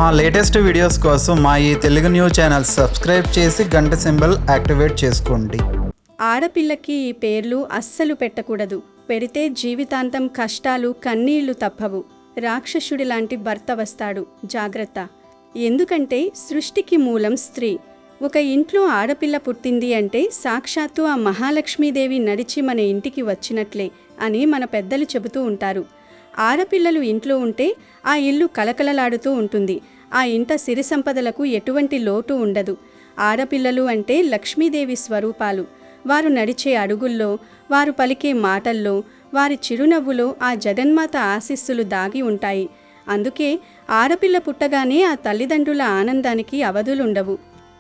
మా latest videos కోసం మా ఈ తెలుగు న్యూస్ ఛానల్ సబ్స్క్రైబ్ చేసి గంట సింబల్ యాక్టివేట్ చేసుకోండి. ఆడపిల్లకి ఈ పేర్లు అస్సలు పెట్టకూడదు. పెడితే జీవితాంతం కష్టాలు కన్నీళ్లు తప్పవు. రాక్షసుడి లాంటి భర్త వస్తాడు, జాగ్రత్త. ఎందుకంటే సృష్టికి మూలం స్త్రీ. ఒక ఇంట్లో ఆడపిల్ల పుట్టింది అంటే సాక్షాత్తు ఆ మహాలక్ష్మీదేవి నడిచి మన ఇంటికి వచ్చినట్లే అని మన పెద్దలు చెబుతూ ఉంటారు. ఆడపిల్లలు ఇంట్లో ఉంటే ఆ ఇల్లు కలకలలాడుతూ ఉంటుంది. ఆ ఇంట సిరి సంపదలకు ఎటువంటి లోటు ఉండదు. ఆడపిల్లలు అంటే లక్ష్మీదేవి స్వరూపాలు. వారు నడిచే అడుగుల్లో, వారు పలికే మాటల్లో, వారి చిరునవ్వులో ఆ జగన్మాత ఆశీస్సులు దాగి ఉంటాయి. అందుకే ఆడపిల్ల పుట్టగానే ఆ తల్లిదండ్రుల ఆనందానికి అవధులుండవు.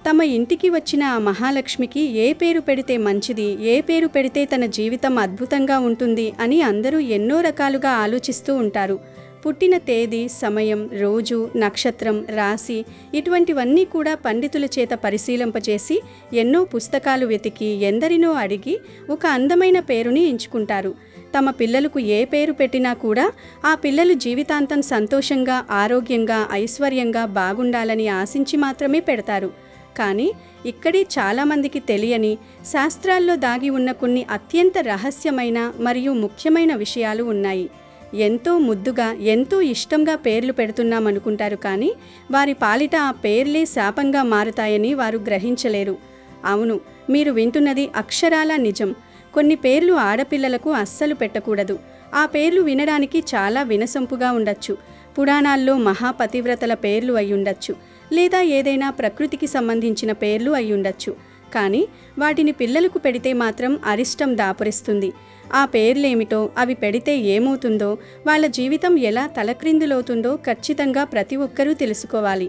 తమ ఇంటికి వచ్చిన ఆ మహాలక్ష్మికి ఏ పేరు పెడితే మంచిది, ఏ పేరు పెడితే తన జీవితం అద్భుతంగా ఉంటుంది అని అందరూ ఎన్నో రకాలుగా ఆలోచిస్తూ ఉంటారు. పుట్టిన తేదీ, సమయం, రోజు, నక్షత్రం, రాశి ఇటువంటివన్నీ కూడా పండితుల చేత పరిశీలింపచేసి ఎన్నో పుస్తకాలు వెతికి ఎందరినో అడిగి ఒక అందమైన పేరుని ఎంచుకుంటారు. తమ పిల్లలకు ఏ పేరు పెట్టినా కూడా ఆ పిల్లలు జీవితాంతం సంతోషంగా, ఆరోగ్యంగా, ఐశ్వర్యంగా బాగుండాలని ఆశించి మాత్రమే పెడతారు. కానీ ఇక్కడే చాలామందికి తెలియని, శాస్త్రాల్లో దాగి ఉన్న కొన్ని అత్యంత రహస్యమైన మరియు ముఖ్యమైన విషయాలు ఉన్నాయి. ఎంతో ముద్దుగా, ఎంతో ఇష్టంగా పేర్లు పెడుతున్నామనుకుంటారు, కానీ వారి పాలిట ఆ పేర్లే శాపంగా మారుతాయని వారు గ్రహించలేరు. అవును, మీరు వింటున్నది అక్షరాలా నిజం. కొన్ని పేర్లు ఆడపిల్లలకు అస్సలు పెట్టకూడదు. ఆ పేర్లు వినడానికి చాలా వినసొంపుగా ఉండొచ్చు. పురాణాల్లో మహాపతివ్రతల పేర్లు అయ్యుండొచ్చు, లేదా ఏదైనా ప్రకృతికి సంబంధించిన పేర్లు అయ్యుండొచ్చు. కానీ వాటిని పిల్లలకు పెడితే మాత్రం అరిష్టం దాపురిస్తుంది. ఆ పేర్లేమిటో, అవి పెడితే ఏమవుతుందో, వాళ్ళ జీవితం ఎలా తలక్రిందులవుతుందో ఖచ్చితంగా ప్రతి ఒక్కరూ తెలుసుకోవాలి.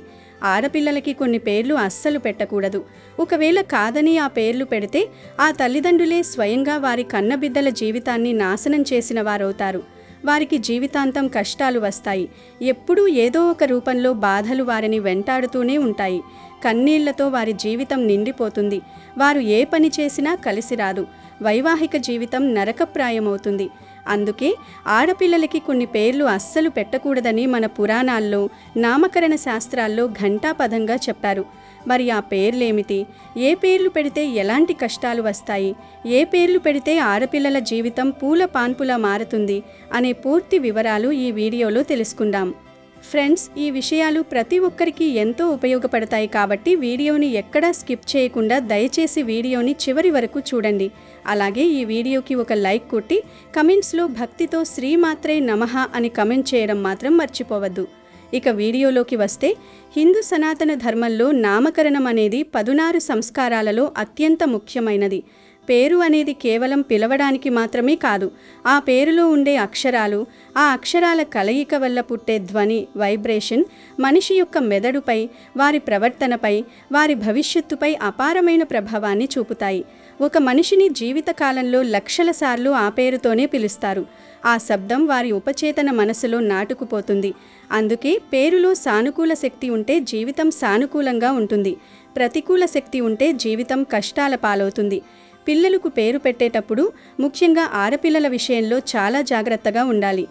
ఆడపిల్లలకి కొన్ని పేర్లు అస్సలు పెట్టకూడదు. ఒకవేళ కాదని ఆ పేర్లు పెడితే ఆ తల్లిదండ్రులే స్వయంగా వారి కన్నబిడ్డల జీవితాన్ని నాశనం చేసిన వారవుతారు. వారికి జీవితాంతం కష్టాలు వస్తాయి. ఎప్పుడూ ఏదో ఒక రూపంలో బాధలు వారిని వెంటాడుతూనే ఉంటాయి. కన్నీళ్లతో వారి జీవితం నిండిపోతుంది. వారు ఏ పని చేసినా కలిసి రాదు. వైవాహిక జీవితం నరకప్రాయమవుతుంది. అందుకే ఆడపిల్లలకి కొన్ని పేర్లు అస్సలు పెట్టకూడదని మన పురాణాల్లో, నామకరణ శాస్త్రాల్లో ఘంటాపథంగా చెప్పారు. మరి ఆ పేర్లేమిటి? ఏ పేర్లు పెడితే ఎలాంటి కష్టాలు వస్తాయి? ఏ పేర్లు పెడితే ఆడపిల్లల జీవితం పూల పాన్పులా మారుతుంది అనే పూర్తి వివరాలు ఈ వీడియోలో తెలుసుకుందాం. ఫ్రెండ్స్, ఈ విషయాలు ప్రతి ఒక్కరికి ఎంతో ఉపయోగపడతాయి కాబట్టి వీడియోని ఎక్కడా స్కిప్ చేయకుండా దయచేసి వీడియోని చివరి వరకు చూడండి. అలాగే ఈ వీడియోకి ఒక లైక్ కొట్టి కమెంట్స్లో భక్తితో శ్రీమాత్రే నమః అని కమెంట్ చేయడం మాత్రం మర్చిపోవద్దు. ఇక వీడియోలోకి వస్తే, హిందూ సనాతన ధర్మంలో నామకరణం అనేది 16 సంస్కారాలలో అత్యంత ముఖ్యమైనది. పేరు అనేది కేవలం పిలవడానికి మాత్రమే కాదు. ఆ పేరులో ఉండే అక్షరాలు, ఆ అక్షరాల కలయిక వల్ల పుట్టే ధ్వని, వైబ్రేషన్ మనిషి యొక్క మెదడుపై, వారి ప్రవర్తనపై, వారి భవిష్యత్తుపై అపారమైన ప్రభావాన్ని చూపుతాయి. ఒక మనిషిని జీవితకాలంలో లక్షల సార్లు ఆ పేరుతోనే పిలుస్తారు. ఆ శబ్దం వారి ఉపచేతన మనసులో నాటుకుపోతుంది. అందుకే పేరులో సానుకూల శక్తి ఉంటే జీవితం సానుకూలంగా ఉంటుంది. ప్రతికూల శక్తి ఉంటే జీవితం కష్టాల పాలవుతుంది. పిల్లలకు పేరు పెట్టేటప్పుడు, ముఖ్యంగా ఆడపిల్లల విషయంలో చాలా జాగ్రత్తగా ఉండాలి.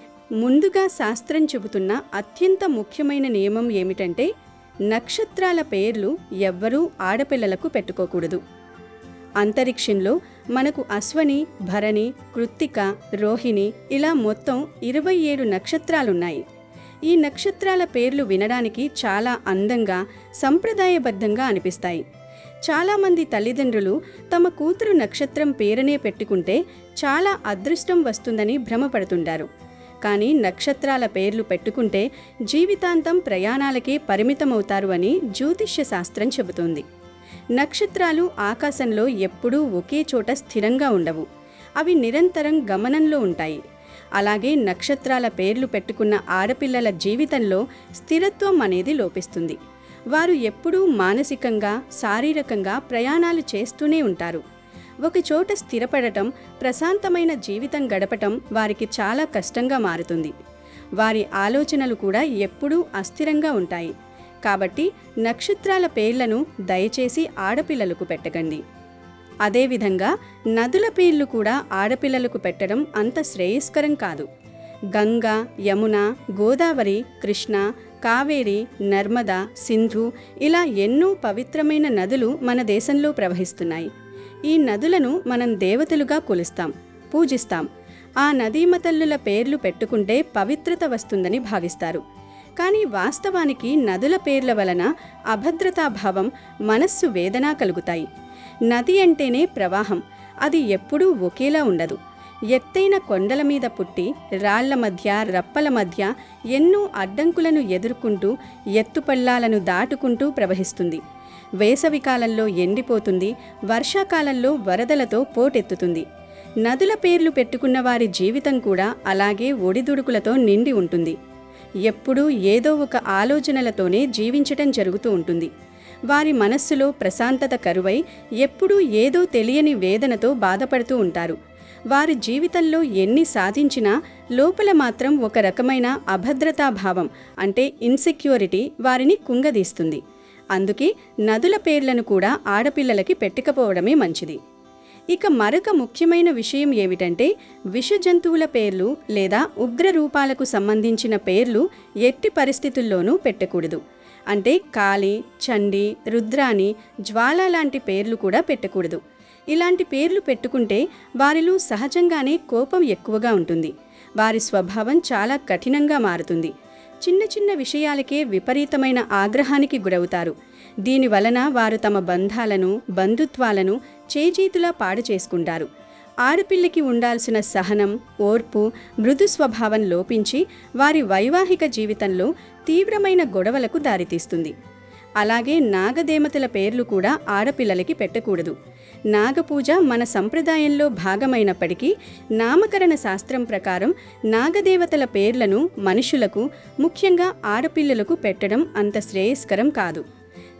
ముందుగా శాస్త్రం చెబుతున్న అత్యంత ముఖ్యమైన నియమం ఏమిటంటే, నక్షత్రాల పేర్లు ఎవ్వరూ ఆడపిల్లలకు పెట్టుకోకూడదు. అంతరిక్షంలో మనకు అశ్వని, భరణి, కృత్తిక, రోహిణి ఇలా మొత్తం 27 నక్షత్రాలున్నాయి. ఈ నక్షత్రాల పేర్లు వినడానికి చాలా అందంగా, సంప్రదాయబద్ధంగా అనిపిస్తాయి. చాలామంది తల్లిదండ్రులు తమ కూతురు నక్షత్రం పేరునే పెట్టుకుంటే చాలా అదృష్టం వస్తుందని భ్రమపడుతుంటారు. కానీ నక్షత్రాల పేర్లు పెట్టుకుంటే జీవితాంతం ప్రయాణాలకే పరిమితమవుతారు అని జ్యోతిష్య శాస్త్రం చెబుతోంది. నక్షత్రాలు ఆకాశంలో ఎప్పుడూ ఒకే చోట స్థిరంగా ఉండవు. అవి నిరంతరం గమనంలో ఉంటాయి. అలాగే నక్షత్రాల పేర్లు పెట్టుకున్న ఆడపిల్లల జీవితంలో స్థిరత్వం అనేది లోపిస్తుంది. వారు ఎప్పుడూ మానసికంగా, శారీరకంగా ప్రయాణాలు చేస్తూనే ఉంటారు. ఒకచోట స్థిరపడటం, ప్రశాంతమైన జీవితం గడపటం వారికి చాలా కష్టంగా మారుతుంది. వారి ఆలోచనలు కూడా ఎప్పుడూ అస్థిరంగా ఉంటాయి. కాబట్టి నక్షత్రాల పేర్లను దయచేసి ఆడపిల్లలకు పెట్టకండి. అదేవిధంగా నదుల పేర్లు కూడా ఆడపిల్లలకు పెట్టడం అంత శ్రేయస్కరం కాదు. గంగా, యమున, గోదావరి, కృష్ణ, కావేరి, నర్మదా, సింధు ఇలా ఎన్నో పవిత్రమైన నదులు మన దేశంలో ప్రవహిస్తున్నాయి. ఈ నదులను మనం దేవతలుగా కొలుస్తాం, పూజిస్తాం. ఆ నదీమతల్లుల పేర్లు పెట్టుకుంటే పవిత్రత వస్తుందని భావిస్తారు. కానీ వాస్తవానికి నదుల పేర్ల వలన అభద్రతాభావం, మనస్సు వేదన కలుగుతాయి. నది అంటేనే ప్రవాహం. అది ఎప్పుడూ ఒకేలా ఉండదు. ఎత్తైన కొండల మీద పుట్టి రాళ్ల మధ్య, రప్పల మధ్య ఎన్నో అడ్డంకులను ఎదుర్కొంటూ ఎత్తుపల్లాలను దాటుకుంటూ ప్రవహిస్తుంది. వేసవికాలంలో ఎండిపోతుంది, వర్షాకాలంలో వరదలతో పోటెత్తుతుంది. నదుల పేర్లు పెట్టుకున్న వారి జీవితం కూడా అలాగే ఒడిదుడుకులతో నిండి ఉంటుంది. ఎప్పుడూ ఏదో ఒక ఆలోచనలతోనే జీవించటం జరుగుతూ ఉంటుంది. వారి మనస్సులో ప్రశాంతత కరువై ఎప్పుడూ ఏదో తెలియని వేదనతో బాధపడుతూ ఉంటారు. వారి జీవితంలో ఎన్ని సాధించినా లోపల మాత్రం ఒక రకమైన అభద్రతాభావం, అంటే ఇన్సెక్యూరిటీ వారిని కుంగదీస్తుంది. అందుకే నదుల పేర్లను కూడా ఆడపిల్లలకి పెట్టకపోవడమే మంచిది. ఇక మరొక ముఖ్యమైన విషయం ఏమిటంటే, విష జంతువుల పేర్లు లేదా ఉగ్ర రూపాలకు సంబంధించిన పేర్లు ఎట్టి పరిస్థితుల్లోనూ పెట్టకూడదు. అంటే కాళి, చండి, రుద్రాని, జ్వాల లాంటి పేర్లు కూడా పెట్టకూడదు. ఇలాంటి పేర్లు పెట్టుకుంటే వారిలో సహజంగానే కోపం ఎక్కువగా ఉంటుంది. వారి స్వభావం చాలా కఠినంగా మారుతుంది. చిన్న చిన్న విషయాలకే విపరీతమైన ఆగ్రహానికి గురవుతారు. దీనివలన వారు తమ బంధాలను, బంధుత్వాలను చేజీతులా పాడు చేసుకుంటారు. ఆడపిల్లకి ఉండాల్సిన సహనం, ఓర్పు, మృదు స్వభావం లోపించి వారి వైవాహిక జీవితంలో తీవ్రమైన గొడవలకు దారితీస్తుంది. అలాగే నాగదేవతల పేర్లు కూడా ఆడపిల్లలకి పెట్టకూడదు. నాగపూజ మన సంప్రదాయంలో భాగమైనప్పటికీ నామకరణ శాస్త్రం ప్రకారం నాగదేవతల పేర్లను మనుషులకు, ముఖ్యంగా ఆడపిల్లలకు పెట్టడం అంత శ్రేయస్కరం కాదు.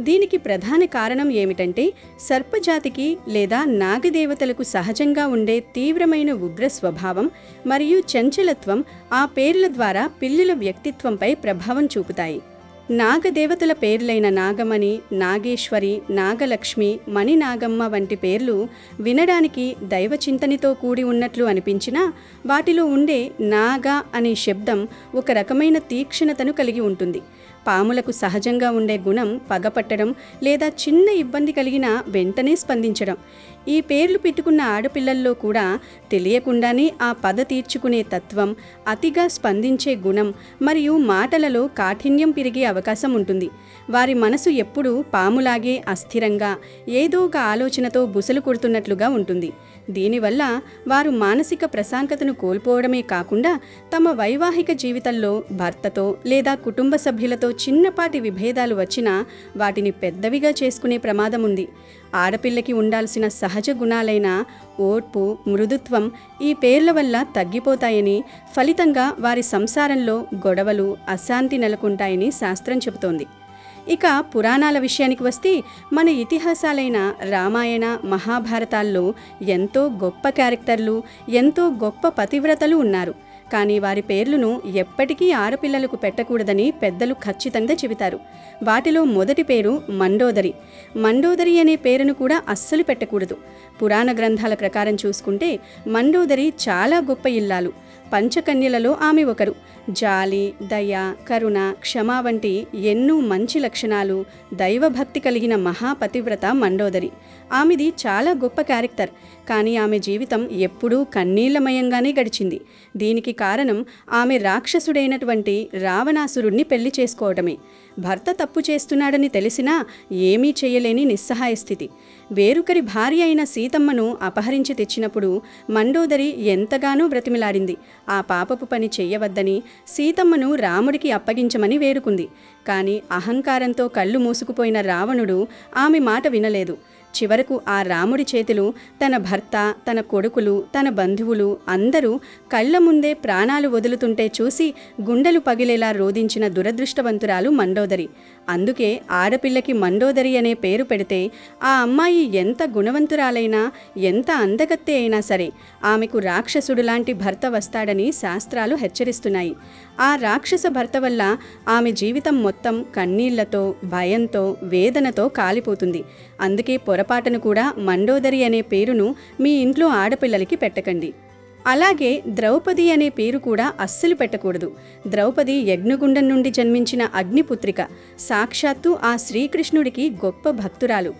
దీనికి ప్రధాన కారణం ఏమిటంటే, సర్పజాతికి లేదా నాగదేవతలకు సహజంగా ఉండే తీవ్రమైన ఉగ్ర స్వభావం మరియు చంచలత్వం ఆ పేర్ల ద్వారా పిల్లల వ్యక్తిత్వంపై ప్రభావం చూపుతాయి. నాగదేవతల పేర్లైన నాగమణి, నాగేశ్వరి, నాగలక్ష్మి, మణినాగమ్మ వంటి పేర్లు వినడానికి దైవచింతనితో కూడి ఉన్నట్లు అనిపించినా వాటిలో ఉండే నాగ అనే శబ్దం ఒక రకమైన తీక్షణతను కలిగి ఉంటుంది. పాములకు సహజంగా ఉండే గుణం పగపట్టడం లేదా చిన్న ఇబ్బంది కలిగినా వెంటనే స్పందించడం. ఈ పేర్లు పెట్టుకున్న ఆడపిల్లల్లో కూడా తెలియకుండానే ఆ పద తీర్చుకునే తత్వం, అతిగా స్పందించే గుణం మరియు మాటలలో కాఠిన్యం పెరిగే అవకాశం ఉంటుంది. వారి మనసు ఎప్పుడూ పాములాగే అస్థిరంగా, ఏదో ఒక ఆలోచనతో బుసలు కొడుతున్నట్లుగా ఉంటుంది. దీనివల్ల వారు మానసిక ప్రశాంతతను కోల్పోవడమే కాకుండా తమ వైవాహిక జీవితంలో భర్తతో లేదా కుటుంబ సభ్యులతో చిన్నపాటి విభేదాలు వచ్చినా వాటిని పెద్దవిగా చేసుకునే ప్రమాదం ఉంది. ఆడపిల్లకి ఉండాల్సిన సహజ గుణాలైన ఓర్పు, మృదుత్వం ఈ పేర్ల వల్ల తగ్గిపోతాయని, ఫలితంగా వారి సంసారంలో గొడవలు, అశాంతి నెలకొంటాయని శాస్త్రం చెబుతోంది. ఇక పురాణాల విషయానికి వస్తే, మన ఇతిహాసాలైన రామాయణ, మహాభారతాల్లో ఎంతో గొప్ప క్యారెక్టర్లు, ఎంతో గొప్ప పతివ్రతలు ఉన్నారు. కానీ వారి పేర్లను ఎప్పటికీ ఆడపిల్లలకు పెట్టకూడదని పెద్దలు ఖచ్చితంగా చెబుతారు. వాటిలో మొదటి పేరు మండోదరి. మండోదరి అనే పేరును కూడా అస్సలు పెట్టకూడదు. పురాణ గ్రంథాల ప్రకారం చూసుకుంటే మండోదరి చాలా గొప్ప ఇల్లాలు. పంచకన్యలలో ఆమె ఒకరు. జాలి, దయ, కరుణ, క్షమ వంటి ఎన్నో మంచి లక్షణాలు, దైవభక్తి కలిగిన మహాపతివ్రత మండోదరి. ఆమెది చాలా గొప్ప క్యారెక్టర్. కానీ ఆమె జీవితం ఎప్పుడూ కన్నీళ్లమయంగానే గడిచింది. దీనికి కారణం ఆమె రాక్షసుడైనటువంటి రావణాసురుణ్ణి పెళ్లి చేసుకోవడమే. భర్త తప్పు చేస్తున్నాడని తెలిసినా ఏమీ చేయలేని నిస్సహాయ స్థితి. వేరొకరి భార్య అయిన సీతమ్మను అపహరించి తెచ్చినప్పుడు మండోదరి ఎంతగానో బ్రతిమిలాడింది. ఆ పాపపు పని చెయ్యవద్దని, సీతమ్మను రాముడికి అప్పగించమని వేడుకుంది. కానీ అహంకారంతో కళ్ళు మూసుకుపోయిన రావణుడు ఆమె మాట వినలేదు. చివరకు ఆ రాముడి చేతులు తన భర్త, తన కొడుకులు, తన బంధువులు అందరూ కళ్ల ముందే ప్రాణాలు వదులుతుంటే చూసి గుండెలు పగిలేలా రోదించిన దురదృష్టవంతురాలు మండోదరి. అందుకే ఆడపిల్లకి మండోదరి అనే పేరు పెడితే ఆ అమ్మాయి ఎంత గుణవంతురాలైనా, ఎంత అందగత్తె అయినా సరే ఆమెకు రాక్షసుడు లాంటి భర్త వస్తాడని శాస్త్రాలు హెచ్చరిస్తున్నాయి. ఆ రాక్షస భర్త వల్ల ఆమె జీవితం మొత్తం కన్నీళ్లతో, భయంతో, వేదనతో కాలిపోతుంది. అందుకే పొరపాటును కూడా మండోదరి అనే పేరును మీ ఇంట్లో ఆడపిల్లలకి పెట్టకండి. అలాగే ద్రౌపది అనే పేరు కూడా అస్సలు పెట్టకూడదు. ద్రౌపది యజ్ఞగుండం నుండి జన్మించిన అగ్నిపుత్రిక. సాక్షాత్తు ఆ శ్రీకృష్ణుడికి గొప్ప భక్తురాలు,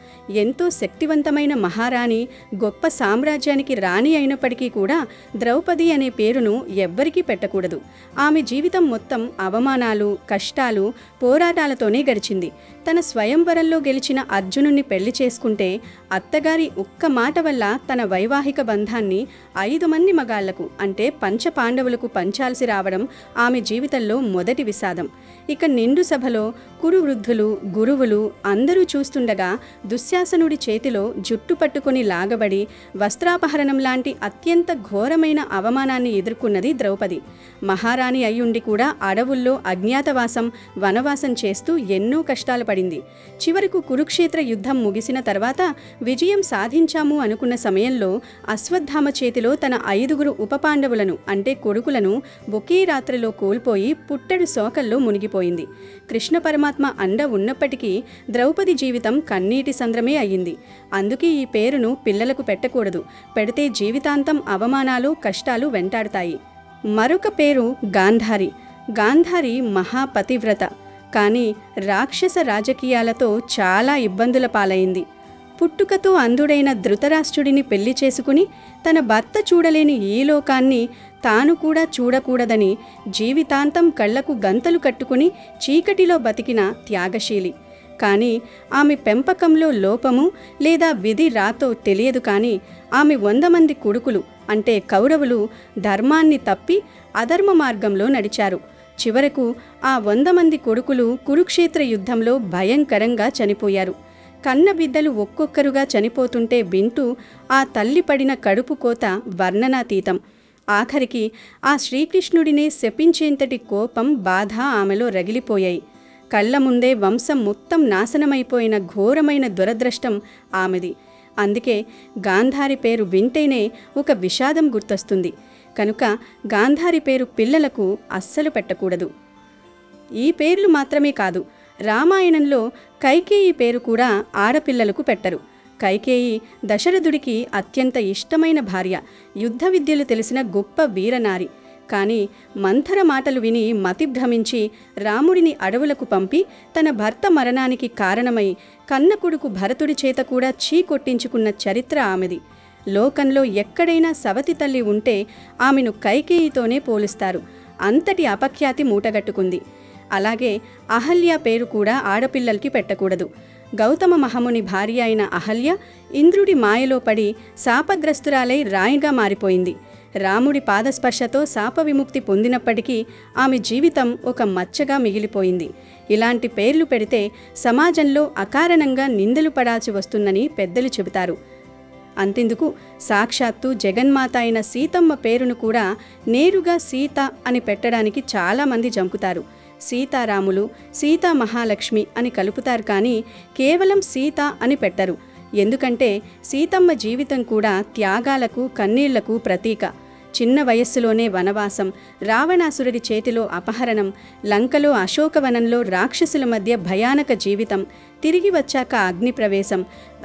ఎంతో శక్తివంతమైన మహారాణి, గొప్ప సామ్రాజ్యానికి రాణి అయినప్పటికీ కూడా ద్రౌపది అనే పేరును ఎవ్వరికీ పెట్టకూడదు. ఆమె జీవితం మొత్తం అవమానాలు, కష్టాలు, పోరాటాలతోనే గడిచింది. తన స్వయంవరంలో గెలిచిన అర్జునుణ్ణి పెళ్లి చేసుకుంటే అత్తగారి ఒక్క మాట వల్ల తన వైవాహిక బంధాన్ని 5 మంది మగాళ్లకు అంటే పంచపాండవులకు పంచాల్సి రావడం ఆమె జీవితంలో మొదటి విషాదం. ఇక నిండు సభలో కురు వృద్ధులు, గురువులు అందరూ చూస్తుండగా దుశ్శాసనుడి చేతిలో జుట్టు పట్టుకొని లాగబడి వస్త్రాపహరణం లాంటి అత్యంత ఘోరమైన అవమానాన్ని ఎదుర్కొన్నది ద్రౌపది. మహారాణి అయ్యుండి కూడా అడవుల్లో అజ్ఞాతవాసం, వనవాసం చేస్తూ ఎన్నో కష్టాలు పడింది. చివరకు కురుక్షేత్ర యుద్ధం ముగిసిన తర్వాత విజయం సాధించాము అనుకున్న సమయంలో అశ్వత్థామ చేతిలో తన 5 ఉపపాండవులను అంటే కొడుకులను ఒకే రాత్రిలో కోల్పోయి పుట్టెడు శోకల్లో మునిగిపోయింది. కృష్ణ పరమాత్మ అండ ఉన్నప్పటికీ ద్రౌపది జీవితం కన్నీటి సంద్రమే అయ్యింది. అందుకే ఈ పేరును పిల్లలకు పెట్టకూడదు. పెడితే జీవితాంతం అవమానాలు, కష్టాలు వెంటాడతాయి. మరొక పేరు గాంధారి. గాంధారి మహాపతివ్రత, కానీ రాక్షస రాజకీయాలతో చాలా ఇబ్బందుల పాలైంది. పుట్టుకతో అంధుడైన ధృతరాష్ట్రుడిని పెళ్లి చేసుకుని తన భర్త చూడలేని ఈ లోకాన్ని తాను కూడా చూడకూడదని జీవితాంతం కళ్లకు గంతలు కట్టుకుని చీకటిలో బతికిన త్యాగశీలి. కానీ ఆమె పెంపకంలో లోపము లేదా విధి రాతో తెలియదు, కానీ ఆమె 100 మంది కొడుకులు అంటే కౌరవులు ధర్మాన్ని తప్పి అధర్మ మార్గంలో నడిచారు. చివరకు ఆ 100 మంది కొడుకులు కురుక్షేత్ర యుద్ధంలో భయంకరంగా చనిపోయారు. కన్న బిడ్డలు ఒక్కొక్కరుగా చనిపోతుంటే వింటూ ఆ తల్లి పడిన కడుపు కోత వర్ణనాతీతం. ఆఖరికి ఆ శ్రీకృష్ణుడినే శపించేంతటి కోపం, బాధ ఆమెలో రగిలిపోయాయి. కళ్ల ముందే వంశం మొత్తం నాశనమైపోయిన ఘోరమైన దురదృష్టం ఆమెది. అందుకే గాంధారి పేరు వింటేనే ఒక విషాదం గుర్తొస్తుంది. కనుక గాంధారి పేరు పిల్లలకు అస్సలు పెట్టకూడదు. ఈ పేర్లు మాత్రమే కాదు, రామాయణంలో కైకేయి పేరు కూడా ఆడపిల్లలకు పెట్టరు. కైకేయి దశరథుడికి అత్యంత ఇష్టమైన భార్య, యుద్ధ విద్యలు తెలిసిన గొప్ప వీరనారి. కానీ మంథర మాటలు విని మతిభ్రమించి రాముడిని అడవులకు పంపి తన భర్త మరణానికి కారణమై కన్న కొడుకు భరతుడి చేత కూడా చీకొట్టించుకున్న చరిత్ర ఆమెది. లోకంలో ఎక్కడైనా సవతి తల్లి ఉంటే ఆమెను కైకేయితోనే పోలుస్తారు. అంతటి అపఖ్యాతి మూటగట్టుకుంది. అలాగే అహల్య పేరు కూడా ఆడపిల్లలకి పెట్టకూడదు. గౌతమ మహాముని భార్య అయిన అహల్య ఇంద్రుడి మాయలో పడి శాపగ్రస్తురాలై రాయిగా మారిపోయింది. రాముడి పాదస్పర్శతో శాప విముక్తి పొందినప్పటికీ ఆమె జీవితం ఒక మచ్చగా మిగిలిపోయింది. ఇలాంటి పేర్లు పెడితే సమాజంలో అకారణంగా నిందలు పడాల్సి వస్తుందని పెద్దలు చెబుతారు. అంతెందుకు, సాక్షాత్తు జగన్మాత అయిన సీతమ్మ పేరును కూడా నేరుగా సీత అని పెట్టడానికి చాలామంది జంకుతారు. సీతారాములు, సీతా మహాలక్ష్మి అని కలుపుతారు, కానీ కేవలం సీత అని పెట్టరు. ఎందుకంటే సీతమ్మ జీవితం కూడా త్యాగాలకు, కన్నీళ్లకు ప్రతీక. చిన్న వయస్సులోనే వనవాసం, రావణాసురుడి చేతిలో అపహరణం, లంకలో అశోకవనంలో రాక్షసుల మధ్య భయానక జీవితం, తిరిగి వచ్చాక అగ్నిప్రవేశం,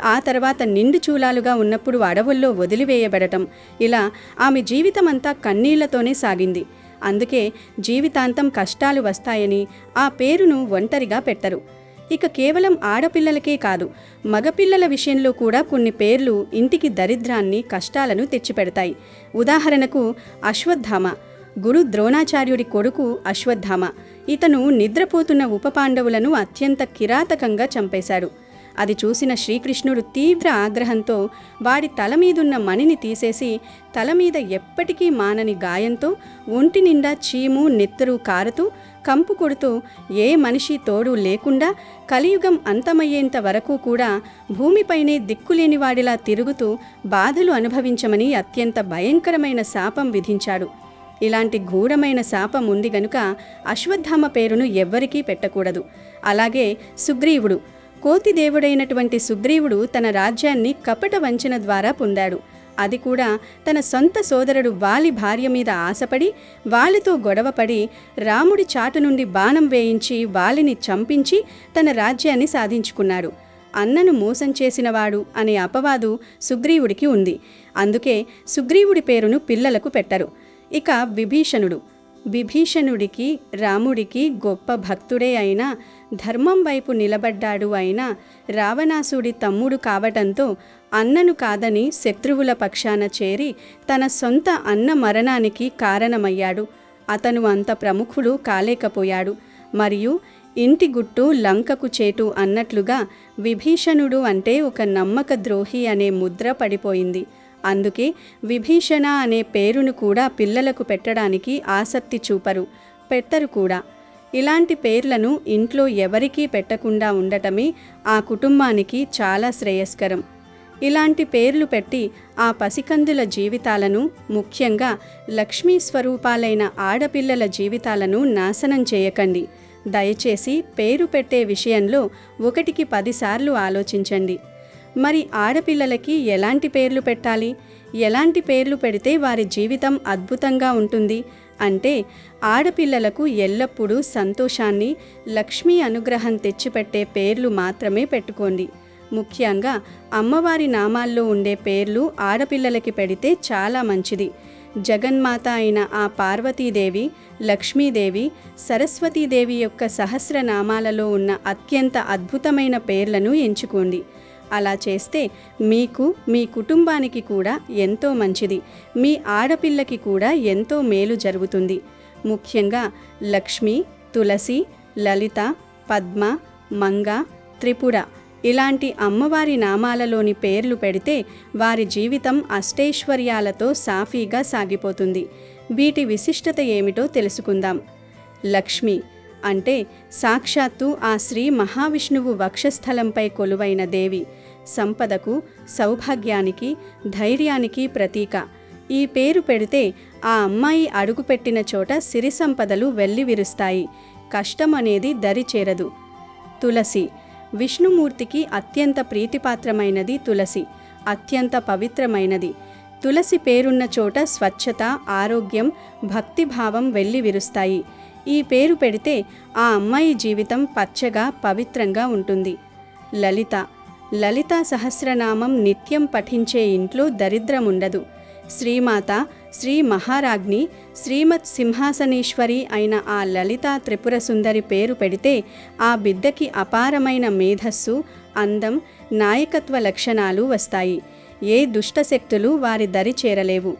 ఆ తర్వాత నిండు చూలాలుగా ఉన్నప్పుడు అడవుల్లో వదిలివేయబడటం, ఇలా ఆమె జీవితమంతా కన్నీళ్లతోనే సాగింది. అందుకే జీవితాంతం కష్టాలు వస్తాయని ఆ పేరును ఒంటరిగా పెట్టరు. ఇక కేవలం ఆడపిల్లలకే కాదు, మగపిల్లల విషయంలో కూడా కొన్ని పేర్లు ఇంటికి దరిద్రాన్ని, కష్టాలను తెచ్చిపెడతాయి. ఉదాహరణకు అశ్వత్థామ. గురు ద్రోణాచార్యుడి కొడుకు అశ్వత్థామ. ఇతను నిద్రపోతున్న ఉపపాండవులను అత్యంత కిరాతకంగా చంపేశాడు. అది చూసిన శ్రీకృష్ణుడు తీవ్ర ఆగ్రహంతో వాడి తల మీదున్న మణిని తీసేసి తల మీద ఎప్పటికీ మానని గాయంతో ఒంటి నిండా చీము, నెత్తరు కారుతూ, కంపు కొడుతూ, ఏ మనిషి తోడు లేకుండా కలియుగం అంతమయ్యేంత వరకు కూడా భూమిపైనే దిక్కులేని వాడిలా తిరుగుతూ బాధలు అనుభవించమని అత్యంత భయంకరమైన శాపం విధించాడు. ఇలాంటి ఘోరమైన శాపం ఉంది గనుక అశ్వత్థామ పేరును ఎవ్వరికీ పెట్టకూడదు. అలాగే సుగ్రీవుడు. కోతి దేవుడైనటువంటి సుగ్రీవుడు తన రాజ్యాన్ని కపట వంచన ద్వారా పొందాడు. అది కూడా తన సొంత సోదరుడు వాలి భార్య మీద ఆశపడి వాలితో గొడవపడి రాముడి చాటు నుండి బాణం వేయించి వాలిని చంపించి తన రాజ్యాన్ని సాధించుకున్నాడు. అన్నను మోసం చేసినవాడు అనే అపవాదు సుగ్రీవుడికి ఉంది. అందుకే సుగ్రీవుడి పేరును పిల్లలకు పెట్టరు. ఇక విభీషణుడికి రాముడికి గొప్ప భక్తుడే అయినా, ధర్మం వైపు నిలబడ్డాడు అయినా, రావణాసుడి తమ్ముడు కావటంతో అన్నను కాదని శత్రువుల పక్షాన చేరి తన సొంత అన్న మరణానికి కారణమయ్యాడు. అతను అంత ప్రముఖుడు కాలేకపోయాడు. మరియు ఇంటి గుట్టు లంకకు చేటు అన్నట్లుగా విభీషణుడు అంటే ఒక నమ్మక ద్రోహి అనే ముద్ర పడిపోయింది. అందుకే విభీషణ అనే పేరును కూడా పిల్లలకు పెట్టడానికి ఆసక్తి చూపరు, పెట్టరు కూడా. ఇలాంటి పేర్లను ఇంట్లో ఎవరికీ పెట్టకుండా ఉండటమే ఆ కుటుంబానికి చాలా శ్రేయస్కరం. ఇలాంటి పేర్లు పెట్టి ఆ పసికందుల జీవితాలను, ముఖ్యంగా లక్ష్మీ స్వరూపాలైన ఆడపిల్లల జీవితాలను నాశనం చేయకండి. దయచేసి పేరు పెట్టే విషయంలో 1కి 10 సార్లు ఆలోచించండి. మరి ఆడపిల్లలకి ఎలాంటి పేర్లు పెట్టాలి? ఎలాంటి పేర్లు పెడితే వారి జీవితం అద్భుతంగా ఉంటుంది అంటే, ఆడపిల్లలకు ఎల్లప్పుడూ సంతోషాన్ని, లక్ష్మీ అనుగ్రహం తెచ్చిపెట్టే పేర్లు మాత్రమే పెట్టుకోండి. ముఖ్యంగా అమ్మవారి నామాల్లో ఉండే పేర్లు ఆడపిల్లలకి పెడితే చాలా మంచిది. జగన్మాత అయిన ఆ పార్వతీదేవి, లక్ష్మీదేవి, సరస్వతీదేవి యొక్క సహస్రనామాలలో ఉన్న అత్యంత అద్భుతమైన పేర్లను ఎంచుకోండి. అలా చేస్తే మీకు, మీ కుటుంబానికి కూడా ఎంతో మంచిది. మీ ఆడపిల్లకి కూడా ఎంతో మేలు జరుగుతుంది. ముఖ్యంగా లక్ష్మి, తులసి, లలిత, పద్మ, మంగ, త్రిపుర ఇలాంటి అమ్మవారి నామాలలోని పేర్లు పెడితే వారి జీవితం అష్టైశ్వర్యాలతో సాఫీగా సాగిపోతుంది. వీటి విశిష్టత ఏమిటో తెలుసుకుందాం. లక్ష్మి అంటే సాక్షాత్తు ఆ శ్రీ మహావిష్ణువు వక్షస్థలంపై కొలువైన దేవి. సంపదకు, సౌభాగ్యానికి, ధైర్యానికి ప్రతీక. ఈ పేరు పెడితే ఆ అమ్మాయి అడుగుపెట్టిన చోట సిరి సంపదలు వెల్లివిరుస్తాయి. కష్టం అనేది దరి చేరదు. తులసి విష్ణుమూర్తికి అత్యంత ప్రీతిపాత్రమైనది తులసి, అత్యంత పవిత్రమైనది. తులసి పేరున్న చోట స్వచ్ఛత, ఆరోగ్యం, భక్తిభావం వెల్లివిరుస్తాయి. ఈ పేరు పెడితే ఆ అమ్మాయి జీవితం పచ్చగా, పవిత్రంగా ఉంటుంది. లలిత లలితా సహస్రనామం నిత్యం పఠించే ఇంట్లో దరిద్రముండదు. శ్రీమాత, శ్రీ మహారాజ్ఞి, శ్రీమత్ సింహాసనేశ్వరి అయిన ఆ లలితా త్రిపుర సుందరి పేరు పెడితే ఆ బిడ్డకి అపారమైన మేధస్సు, అందం, నాయకత్వ లక్షణాలు వస్తాయి. ఏ దుష్టశక్తులు వారి దరి చేరలేవు.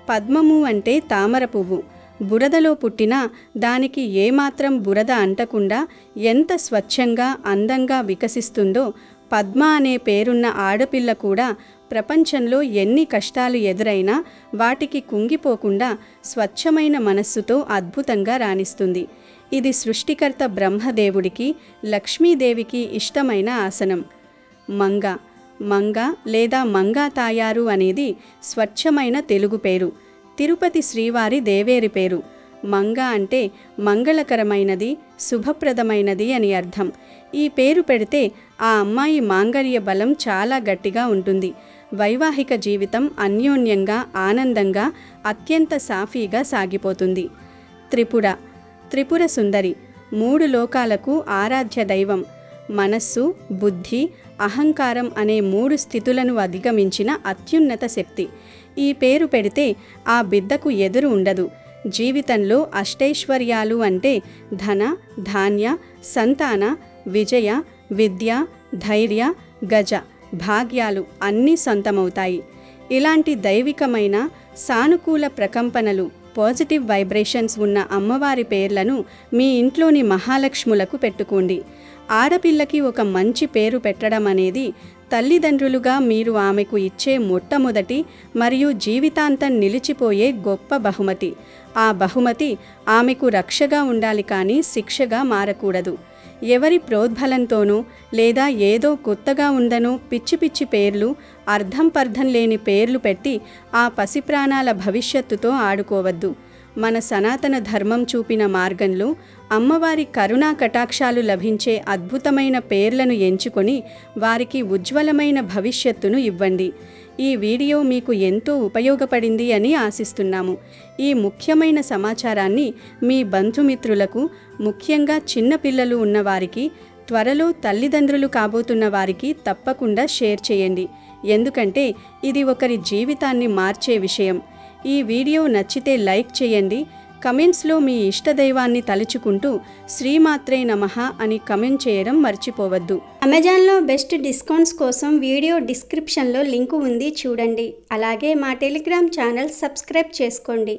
పద్మము అంటే తామర పువ్వు. బురదలో పుట్టినా దానికి ఏమాత్రం బురద అంటకుండా ఎంత స్వచ్ఛంగా, అందంగా వికసిస్తుందో, పద్మ అనే పేరున్న ఆడపిల్ల కూడా ప్రపంచంలో ఎన్ని కష్టాలు ఎదురైనా వాటికి కుంగిపోకుండా స్వచ్ఛమైన మనస్సుతో అద్భుతంగా రాణిస్తుంది. ఇది సృష్టికర్త బ్రహ్మదేవుడికి, లక్ష్మీదేవికి ఇష్టమైన ఆసనం. మంగ లేదా మంగా తాయారు అనేది స్వచ్ఛమైన తెలుగు పేరు. తిరుపతి శ్రీవారి దేవేరి పేరు. మంగ అంటే మంగళకరమైనది, శుభప్రదమైనది అని అర్థం. ఈ పేరు పెడితే ఆ అమ్మాయి మాంగళ్య బలం చాలా గట్టిగా ఉంటుంది. వైవాహిక జీవితం అన్యోన్యంగా, ఆనందంగా, అత్యంత సాఫీగా సాగిపోతుంది. త్రిపుర సుందరి 3 లోకాలకు ఆరాధ్య దైవం. మనస్సు, బుద్ధి, అహంకారం అనే 3 స్థితులను అధిగమించిన అత్యున్నత శక్తి. ఈ పేరు పెడితే ఆ బిడ్డకు ఎదురు ఉండదు. జీవితంలో అష్టైశ్వర్యాలు అంటే ధన, ధాన్య, సంతాన, విజయ, విద్య, ధైర్య, గజ, భాగ్యాలు అన్నీ సొంతమవుతాయి. ఇలాంటి దైవికమైన సానుకూల ప్రకంపనలు, పాజిటివ్ వైబ్రేషన్స్ ఉన్న అమ్మవారి పేర్లను మీ ఇంట్లోని మహాలక్ష్ములకు పెట్టుకోండి. ఆడపిల్లకి ఒక మంచి పేరు పెట్టడం అనేది తల్లిదండ్రులుగా మీరు ఆమెకు ఇచ్చే మొట్టమొదటి మరియు జీవితాంతం నిలిచిపోయే గొప్ప బహుమతి. ఆ బహుమతి ఆమెకు రక్షగా ఉండాలి కానీ శిక్షగా మారకూడదు. ఎవరి ప్రోద్బలంతోనో లేదా ఏదో కొత్తగా ఉందనో పిచ్చి పిచ్చి పేర్లు, అర్థం లేని పేర్లు పెట్టి ఆ పసిప్రాణాల భవిష్యత్తుతో ఆడుకోవద్దు. మన సనాతన ధర్మం చూపిన మార్గంలో అమ్మవారి కరుణా కటాక్షాలు లభించే అద్భుతమైన పేర్లను ఎంచుకొని వారికి ఉజ్వలమైన భవిష్యత్తును ఇవ్వండి. ఈ వీడియో మీకు ఎంతో ఉపయోగపడింది అని ఆశిస్తున్నాము. ఈ ముఖ్యమైన సమాచారాన్ని మీ బంధుమిత్రులకు, ముఖ్యంగా చిన్నపిల్లలు ఉన్నవారికి త్వరలో తల్లిదండ్రులు కాబోతున్న వారికి తప్పకుండా షేర్ చేయండి. ఎందుకంటే ఇది ఒకరి జీవితాన్ని మార్చే విషయం. ఈ వీడియో నచ్చితే లైక్ చేయండి. కమెంట్స్లో మీ ఇష్టదైవాన్ని తలుచుకుంటూ శ్రీమాత్రే నమః అని కమెంట్ చేయడం మర్చిపోవద్దు. అమెజాన్లో బెస్ట్ డిస్కౌంట్స్ కోసం వీడియో డిస్క్రిప్షన్లో లింకు ఉంది, చూడండి. అలాగే మా టెలిగ్రామ్ ఛానల్ సబ్స్క్రైబ్ చేసుకోండి.